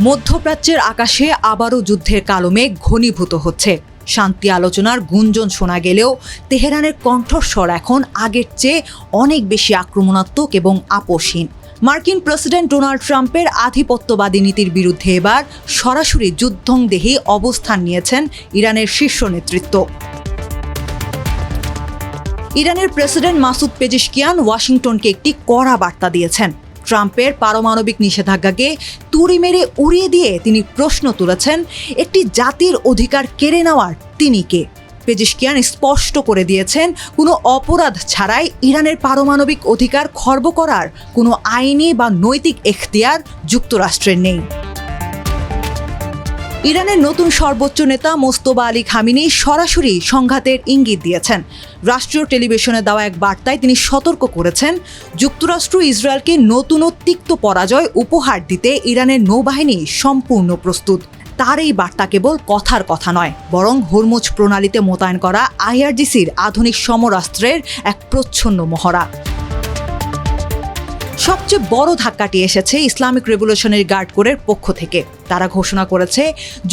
মধ্যপ্রাচ্যের আকাশে আবারও যুদ্ধের কালমেঘ ঘনীভূত হচ্ছে। শান্তি আলোচনার গুঞ্জন শোনা গেলেও তেহরানের কণ্ঠস্বর এখন আগের চেয়ে অনেক বেশি আক্রমণাত্মক এবং আপোষহীন। মার্কিন প্রেসিডেন্ট ডোনাল্ড ট্রাম্পের আধিপত্যবাদী নীতির বিরুদ্ধে এবার সরাসরি যুদ্ধংদেহী অবস্থান নিয়েছেন ইরানের শীর্ষ নেতৃত্ব। ইরানের প্রেসিডেন্ট মাসুদ পেজিশকিয়ান ওয়াশিংটনকে একটি কড়া বার্তা দিয়েছেন। ট্রাম্পের পারমাণবিক নিষেধাজ্ঞাকে তুড়ি মেরে উড়িয়ে দিয়ে তিনি প্রশ্ন তুলেছেন, একটি জাতির অধিকার কেড়ে নেওয়ার তিনি কে? পেজিশকিয়ান স্পষ্ট করে দিয়েছেন, কোনো অপরাধ ছাড়াই ইরানের পারমাণবিক অধিকার খর্ব করার কোনো আইনি বা নৈতিক এখতিয়ার যুক্তরাষ্ট্রের নেই। ইরানের নতুন সর্বোচ্চ নেতা মোস্তফা আলী খামেনি সরাসরি সংঘাতের ইঙ্গিত দিয়েছেন। রাষ্ট্রীয় টেলিভিশনে দেওয়া এক বার্তায় তিনি সতর্ক করেছেন, যুক্তরাষ্ট্র ইসরায়েলকে নতুন ও তিক্ত পরাজয় উপহার দিতে ইরানের নৌবাহিনী সম্পূর্ণ প্রস্তুত। তার এই বার্তা কেবল কথার কথা নয়, বরং হরমুজ প্রণালীতে মোতায়েন করা IRGCর আধুনিক সমরাস্ত্রের এক প্রচ্ছন্ন মহড়া। সবচেয়ে বড় ধাক্কাটি এসেছে ইসলামিক রেভলিউশনারি গার্ড কোরের পক্ষ থেকে। তারা ঘোষণা করেছে,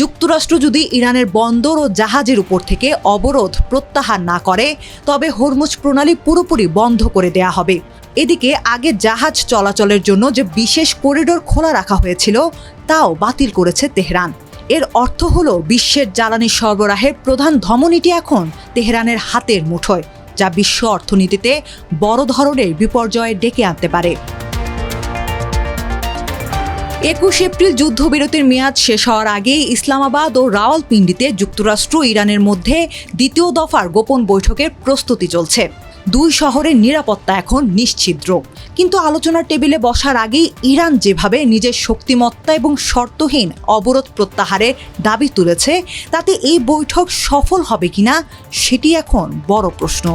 যুক্তরাষ্ট্র যদি ইরানের বন্দর ও জাহাজের উপর থেকে অবরোধ প্রত্যাহার না করে, তবে হরমুজ প্রণালী পুরোপুরি বন্ধ করে দেয়া হবে। এদিকে আগে জাহাজ চলাচলের জন্য যে বিশেষ করিডোর খোলা রাখা হয়েছিল, তাও বাতিল করেছে তেহরান। এর অর্থ হলো বিশ্বের জ্বালানি সরবরাহের প্রধান ধমনীটি এখন তেহরানের হাতের মুঠোয়, যা বিশ্ব অর্থনীতিতে বড় ধরনের বিপর্যয় ডেকে আনতে পারে। 21 এপ্রিল যুদ্ধবিরতির মেয়াদ শেষ হওয়ার আগেই ইসলামাবাদ ও রাওয়ালপিন্ডিতে যুক্তরাষ্ট্র ইরানের মধ্যে দ্বিতীয় দফার গোপন বৈঠকের প্রস্তুতি চলছে। দুই শহরের নিরাপত্তা এখন নিশ্ছিদ্র, কিন্তু আলোচনার টেবিলে বসার আগেই ইরান যেভাবে নিজের শক্তিমত্তা এবং শর্তহীন অবরোধ প্রত্যাহারের দাবি তুলেছে, তাতে এই বৈঠক সফল হবে কিনা সেটি এখন বড় প্রশ্ন।